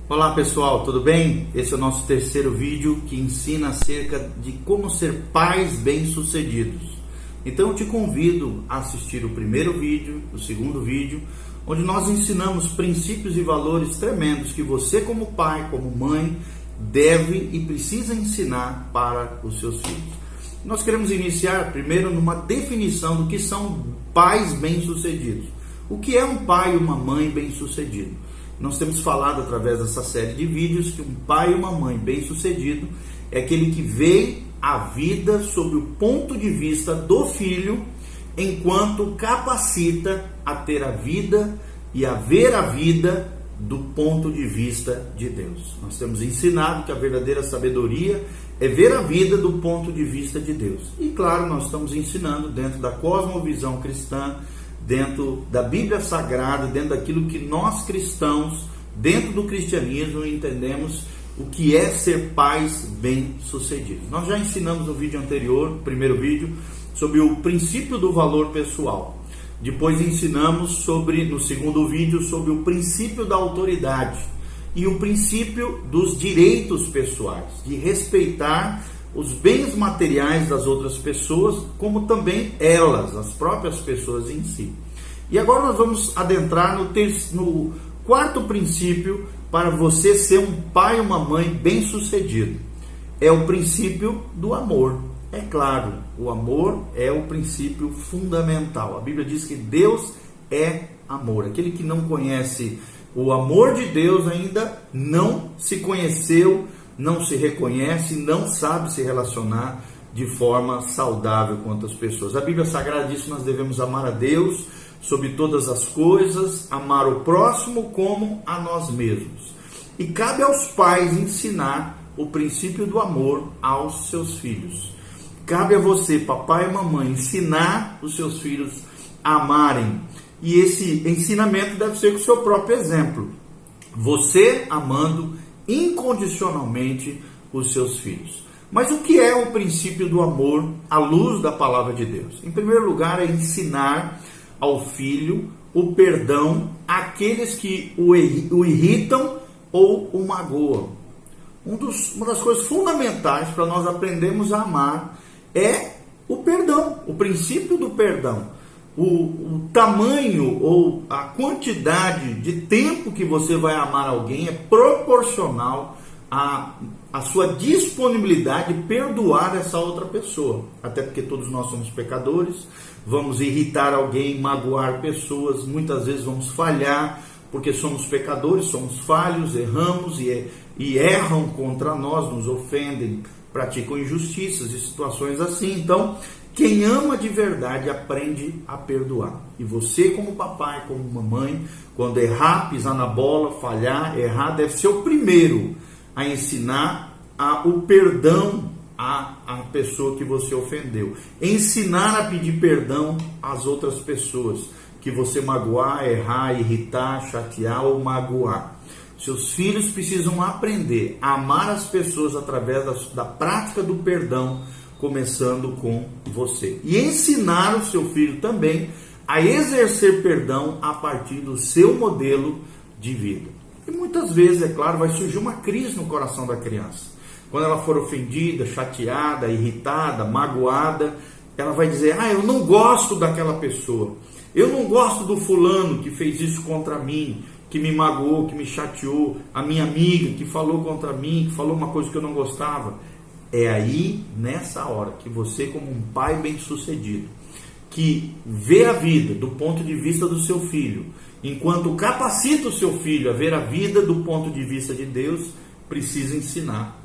Olá pessoal, tudo bem? Esse é o nosso terceiro vídeo que ensina acerca de como ser pais bem-sucedidos. Então eu te convido a assistir o primeiro vídeo, o segundo vídeo, onde nós ensinamos princípios e valores tremendos que você como pai, como mãe, deve e precisa ensinar para os seus filhos. Nós queremos iniciar primeiro numa definição do que são pais bem-sucedidos. O que é um pai e uma mãe bem-sucedido? Nós temos falado através dessa série de vídeos que um pai e uma mãe bem-sucedido é aquele que vê a vida sob o ponto de vista do filho, enquanto capacita a ter a vida e a ver a vida do ponto de vista de Deus. Nós temos ensinado que a verdadeira sabedoria é ver a vida do ponto de vista de Deus. E claro, nós estamos ensinando dentro da cosmovisão cristã, dentro da Bíblia Sagrada, dentro daquilo que nós cristãos, dentro do cristianismo, entendemos o que é ser pais bem-sucedidos. Nós já ensinamos no vídeo anterior, no primeiro vídeo, sobre o princípio do valor pessoal. Depois ensinamos no segundo vídeo, sobre o princípio da autoridade e o princípio dos direitos pessoais, de respeitar os bens materiais das outras pessoas, como também elas, as próprias pessoas em si. E agora nós vamos adentrar no quarto princípio para você ser um pai e uma mãe bem-sucedido. É o princípio do amor. É claro, o amor é o princípio fundamental. A Bíblia diz que Deus é amor. Aquele que não conhece o amor de Deus ainda não se conheceu, não se reconhece, não sabe se relacionar de forma saudável com outras pessoas. A Bíblia Sagrada diz que nós devemos amar a Deus sobre todas as coisas, amar o próximo como a nós mesmos. E cabe aos pais ensinar o princípio do amor aos seus filhos. Cabe a você, papai e mamãe, ensinar os seus filhos a amarem. E esse ensinamento deve ser com o seu próprio exemplo. Você amando incondicionalmente os seus filhos. Mas o que é o princípio do amor à luz da palavra de Deus? Em primeiro lugar, é ensinar ao filho o perdão àqueles que o irritam ou o magoam. Uma das coisas fundamentais para nós aprendermos a amar é o perdão, o princípio do perdão. O tamanho ou a quantidade de tempo que você vai amar alguém é proporcional à sua disponibilidade de perdoar essa outra pessoa. Até porque todos nós somos pecadores, vamos irritar alguém, magoar pessoas, muitas vezes vamos falhar, porque somos pecadores, somos falhos, erramos e erram contra nós, nos ofendem, praticam injustiças e situações assim. Então, quem ama de verdade aprende a perdoar. E você como papai, como mamãe, quando errar, pisar na bola, falhar, errar, deve ser o primeiro a ensinar o perdão à pessoa que você ofendeu. Ensinar a pedir perdão às outras pessoas que você magoar, errar, irritar, chatear ou magoar. Seus filhos precisam aprender a amar as pessoas através da prática do perdão, começando com você. E ensinar o seu filho também a exercer perdão a partir do seu modelo de vida. E muitas vezes, é claro, vai surgir uma crise no coração da criança. Quando ela for ofendida, chateada, irritada, magoada, ela vai dizer: eu não gosto daquela pessoa. Eu não gosto do fulano que fez isso contra mim, que me magoou, que me chateou, a minha amiga que falou contra mim, que falou uma coisa que eu não gostava. É aí, nessa hora, que você, como um pai bem-sucedido, que vê a vida do ponto de vista do seu filho, enquanto capacita o seu filho a ver a vida do ponto de vista de Deus, precisa ensinar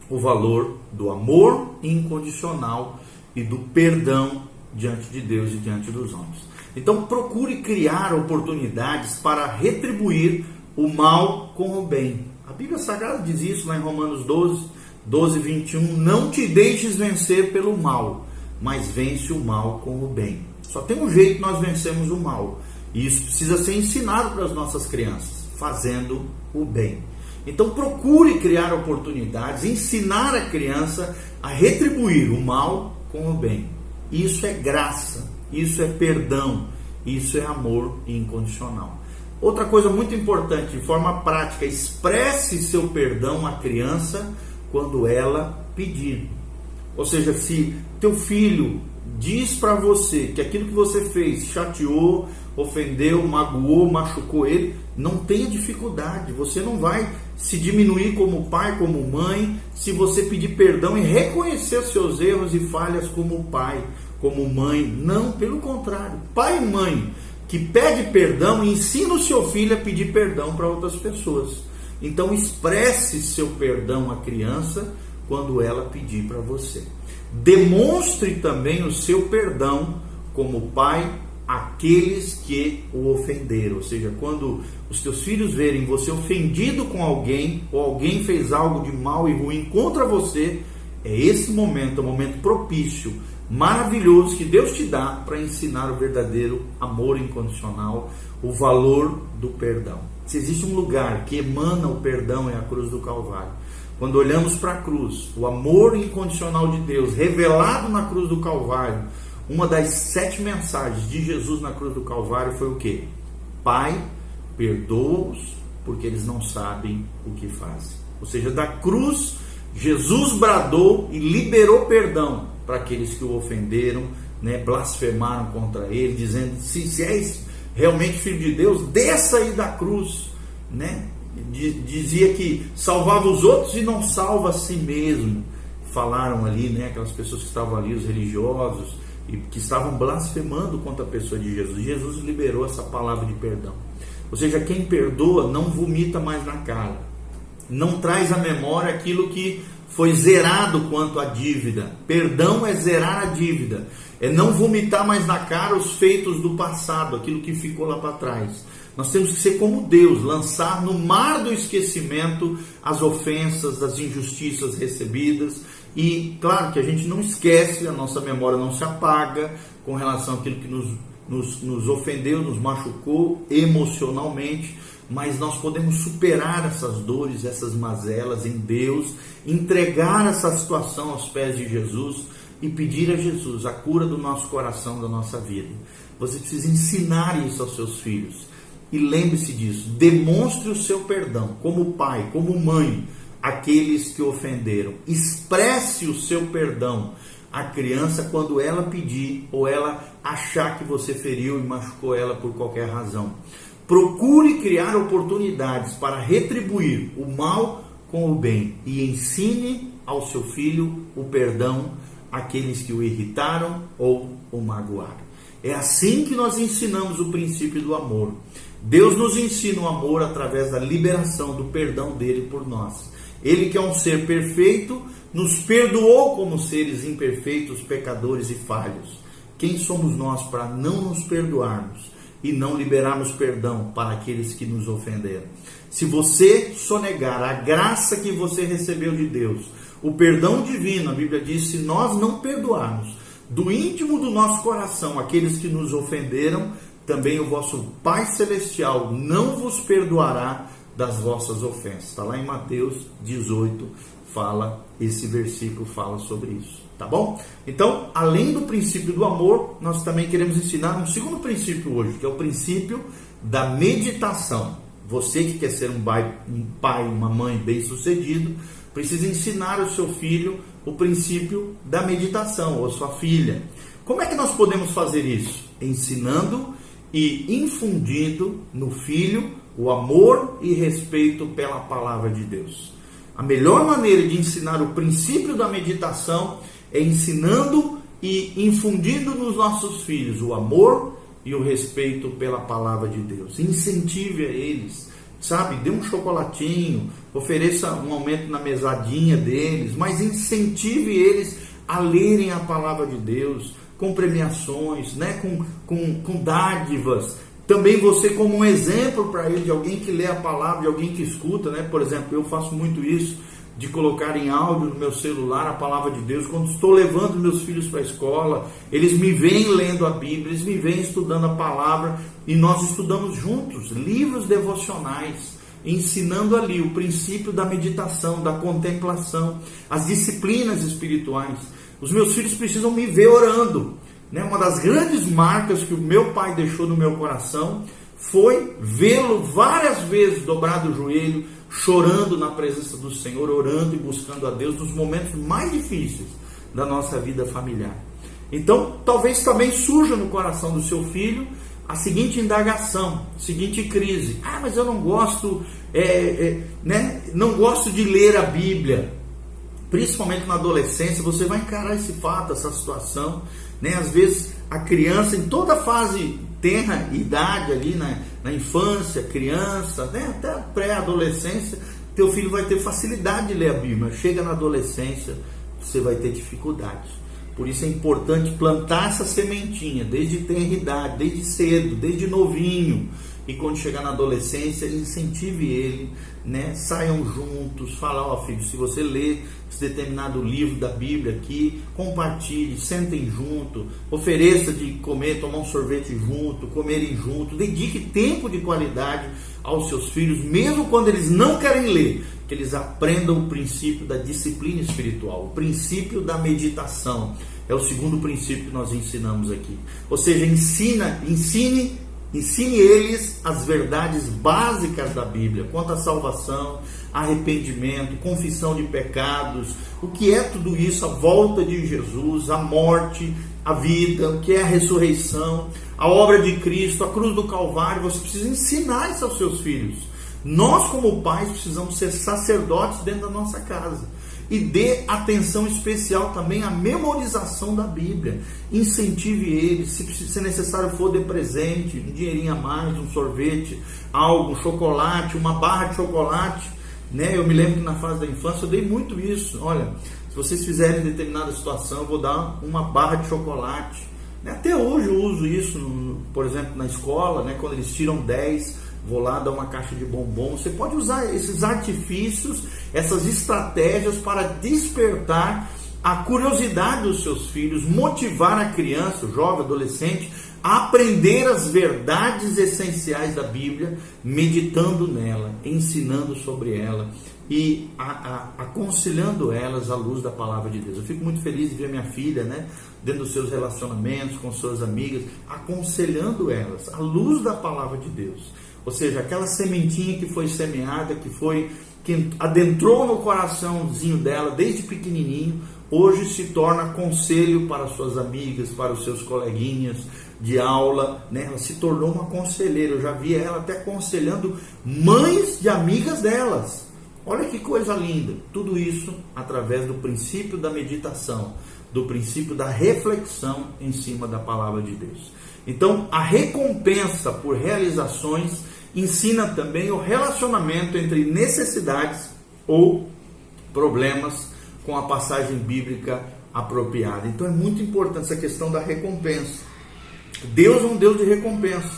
o valor do amor incondicional e do perdão diante de Deus e diante dos homens. Então procure criar oportunidades para retribuir o mal com o bem. A Bíblia Sagrada diz isso lá em Romanos 12:21, não te deixes vencer pelo mal, mas vence o mal com o bem. Só tem um jeito que nós vencemos o mal, e isso precisa ser ensinado para as nossas crianças, fazendo o bem. Então procure criar oportunidades, ensinar a criança a retribuir o mal com o bem. Isso é graça, isso é perdão, isso é amor incondicional. Outra coisa muito importante, de forma prática, expresse seu perdão à criança quando ela pedir. Ou seja, se teu filho diz para você que aquilo que você fez chateou, ofendeu, magoou, machucou ele, não tenha dificuldade. Você não vai se diminuir como pai, como mãe, se você pedir perdão e reconhecer seus erros e falhas como pai, como mãe. Não, pelo contrário. Pai e mãe que pede perdão, ensina o seu filho a pedir perdão para outras pessoas. Então expresse seu perdão à criança quando ela pedir para você. Demonstre também o seu perdão como pai àqueles que o ofenderam. Ou seja, quando os teus filhos verem você ofendido com alguém, ou alguém fez algo de mal e ruim contra você, é esse momento, é um momento propício, maravilhoso que Deus te dá para ensinar o verdadeiro amor incondicional, o valor do perdão. Se existe um lugar que emana o perdão, é a cruz do Calvário. Quando olhamos para a cruz, o amor incondicional de Deus revelado na cruz do Calvário, uma das 7 mensagens de Jesus na cruz do Calvário foi o quê? Pai, perdoa-os porque eles não sabem o que fazem. Ou seja, da cruz, Jesus bradou e liberou perdão para aqueles que o ofenderam, blasfemaram contra ele, dizendo, se és realmente filho de Deus, desça aí da cruz, dizia que salvava os outros e não salva a si mesmo. Falaram ali, aquelas pessoas que estavam ali, os religiosos, e que estavam blasfemando contra a pessoa de Jesus. Jesus liberou essa palavra de perdão. Ou seja, quem perdoa não vomita mais na cara, não traz à memória aquilo que foi zerado quanto à dívida. Perdão é zerar a dívida, é não vomitar mais na cara os feitos do passado, aquilo que ficou lá para trás. Nós temos que ser como Deus, lançar no mar do esquecimento as ofensas, as injustiças recebidas. E claro que a gente não esquece, a nossa memória não se apaga com relação àquilo que nos ofendeu, nos machucou emocionalmente, mas nós podemos superar essas dores, essas mazelas em Deus, entregar essa situação aos pés de Jesus e pedir a Jesus a cura do nosso coração, da nossa vida. Você precisa ensinar isso aos seus filhos. E lembre-se disso, demonstre o seu perdão como pai, como mãe, àqueles que ofenderam. Expresse o seu perdão à criança quando ela pedir ou ela achar que você feriu e machucou ela por qualquer razão. Procure criar oportunidades para retribuir o mal com o bem e ensine ao seu filho o perdão àqueles que o irritaram ou o magoaram. É assim que nós ensinamos o princípio do amor. Deus nos ensina o amor através da liberação do perdão dele por nós. Ele, que é um ser perfeito, nos perdoou como seres imperfeitos, pecadores e falhos. Quem somos nós para não nos perdoarmos e não liberarmos perdão para aqueles que nos ofenderam? Se você sonegar a graça que você recebeu de Deus, o perdão divino, a Bíblia diz, se nós não perdoarmos do íntimo do nosso coração aqueles que nos ofenderam, também o vosso Pai Celestial não vos perdoará das vossas ofensas. Está lá em Mateus 18, esse versículo fala sobre isso, tá bom? Então, além do princípio do amor, nós também queremos ensinar um segundo princípio hoje, que é o princípio da meditação. Você que quer ser um pai, uma mãe bem-sucedido, precisa ensinar o seu filho o princípio da meditação, ou a sua filha. Como é que nós podemos fazer isso? Ensinando e infundindo no filho o amor e respeito pela palavra de Deus. A melhor maneira de ensinar o princípio da meditação é ensinando e infundindo nos nossos filhos o amor e o respeito pela palavra de Deus. Incentive a eles, dê um chocolatinho, ofereça um aumento na mesadinha deles, mas incentive eles a lerem a palavra de Deus, com premiações, com dádivas. Também você como um exemplo para ele, de alguém que lê a palavra, de alguém que escuta, Por exemplo, eu faço muito isso, de colocar em áudio no meu celular a palavra de Deus. Quando estou levando meus filhos para a escola, eles me veem lendo a Bíblia, eles me veem estudando a palavra, e nós estudamos juntos livros devocionais, ensinando ali o princípio da meditação, da contemplação, as disciplinas espirituais. Os meus filhos precisam me ver orando. Uma das grandes marcas que o meu pai deixou no meu coração foi vê-lo várias vezes dobrado o joelho, chorando na presença do Senhor, orando e buscando a Deus nos momentos mais difíceis da nossa vida familiar. Então, talvez também surja no coração do seu filho a seguinte indagação, a seguinte crise: mas eu não gosto, não gosto de ler a Bíblia. Principalmente na adolescência, você vai encarar esse fato, essa situação, né? Às vezes a criança, em toda a fase tenra idade ali, na infância, criança, né? Até a pré-adolescência, teu filho vai ter facilidade de ler a Bíblia. Chega na adolescência, você vai ter dificuldades. Por isso é importante plantar essa sementinha desde tenra idade, desde cedo, desde novinho. E quando chegar na adolescência, incentive ele, né? Saiam juntos, fala: filho, se você ler esse determinado livro da Bíblia aqui, compartilhe, sentem junto, ofereça de comer, tomar um sorvete junto, comerem junto, dedique tempo de qualidade aos seus filhos, mesmo quando eles não querem ler, que eles aprendam o princípio da disciplina espiritual, o princípio da meditação. É o segundo princípio que nós ensinamos aqui. Ou seja, ensine eles as verdades básicas da Bíblia, quanto à salvação, arrependimento, confissão de pecados, o que é tudo isso, a volta de Jesus, a morte, a vida, o que é a ressurreição, a obra de Cristo, a cruz do Calvário. Você precisa ensinar isso aos seus filhos. Nós, como pais, precisamos ser sacerdotes dentro da nossa casa. E dê atenção especial também à memorização da Bíblia. Incentive eles, se necessário for, dê presente, um dinheirinho a mais, um sorvete, algo, um chocolate, uma barra de chocolate, né? Eu me lembro que na fase da infância eu dei muito isso. Olha, se vocês fizerem determinada situação, eu vou dar uma barra de chocolate. Até hoje eu uso isso, por exemplo, na escola, né? Quando eles tiram 10, vou lá dar uma caixa de bombom. Você pode usar esses artifícios, essas estratégias para despertar a curiosidade dos seus filhos, motivar a criança, o jovem, adolescente, a aprender as verdades essenciais da Bíblia, meditando nela, ensinando sobre ela e aconselhando elas à luz da palavra de Deus. Eu fico muito feliz de ver minha filha, né, dentro dos seus relacionamentos com suas amigas, aconselhando elas à luz da palavra de Deus. Ou seja, aquela sementinha que foi semeada, que adentrou no coraçãozinho dela desde pequenininho, hoje se torna conselho para suas amigas, para os seus coleguinhas de aula, né? Ela se tornou uma conselheira. Eu já vi ela até aconselhando mães de amigas delas. Olha que coisa linda. Tudo isso através do princípio da meditação, do princípio da reflexão em cima da palavra de Deus. Então, a recompensa por realizações ensina também o relacionamento entre necessidades ou problemas com a passagem bíblica apropriada. Então é muito importante essa questão da recompensa. Deus é um Deus de recompensa.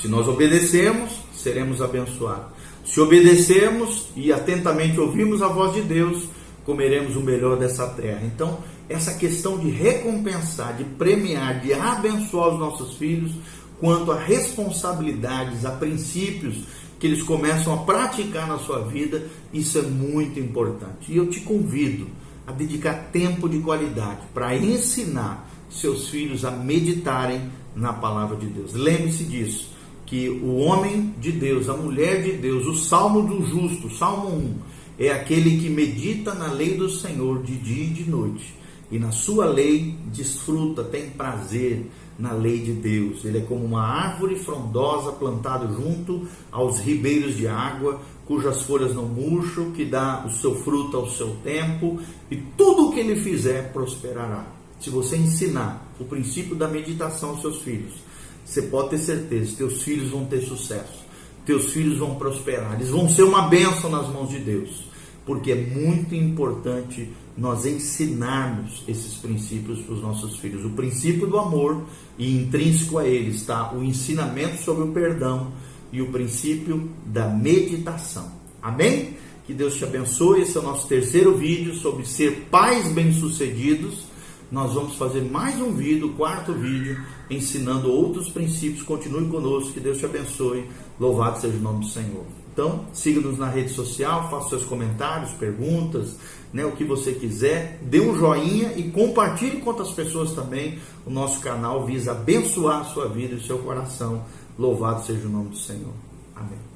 Se nós obedecemos, seremos abençoados. Se obedecermos e atentamente ouvirmos a voz de Deus, comeremos o melhor dessa terra. Então, essa questão de recompensar, de premiar, de abençoar os nossos filhos, quanto a responsabilidades, a princípios que eles começam a praticar na sua vida, isso é muito importante. E eu te convido a dedicar tempo de qualidade para ensinar seus filhos a meditarem na palavra de Deus. Lembre-se disso, que o homem de Deus, a mulher de Deus, o salmo do justo, o Salmo 1, é aquele que medita na lei do Senhor de dia e de noite. E na sua lei desfruta, tem prazer na lei de Deus. Ele é como uma árvore frondosa plantada junto aos ribeiros de água, cujas folhas não murcham, que dá o seu fruto ao seu tempo, e tudo o que ele fizer prosperará. Se você ensinar o princípio da meditação aos seus filhos, você pode ter certeza que teus filhos vão ter sucesso, teus filhos vão prosperar, eles vão ser uma bênção nas mãos de Deus. Porque é muito importante nós ensinarmos esses princípios para os nossos filhos. O princípio do amor, e intrínseco a ele está o ensinamento sobre o perdão e o princípio da meditação. Amém? Que Deus te abençoe. Esse é o nosso terceiro vídeo sobre ser pais bem-sucedidos. Nós vamos fazer mais um vídeo, o quarto vídeo, ensinando outros princípios. Continue conosco, que Deus te abençoe. Louvado seja o nome do Senhor. Então, siga-nos na rede social, faça seus comentários, perguntas, né, o que você quiser. Dê um joinha e compartilhe com outras pessoas também. O nosso canal visa abençoar a sua vida e o seu coração Louvado seja o nome do Senhor. Amém.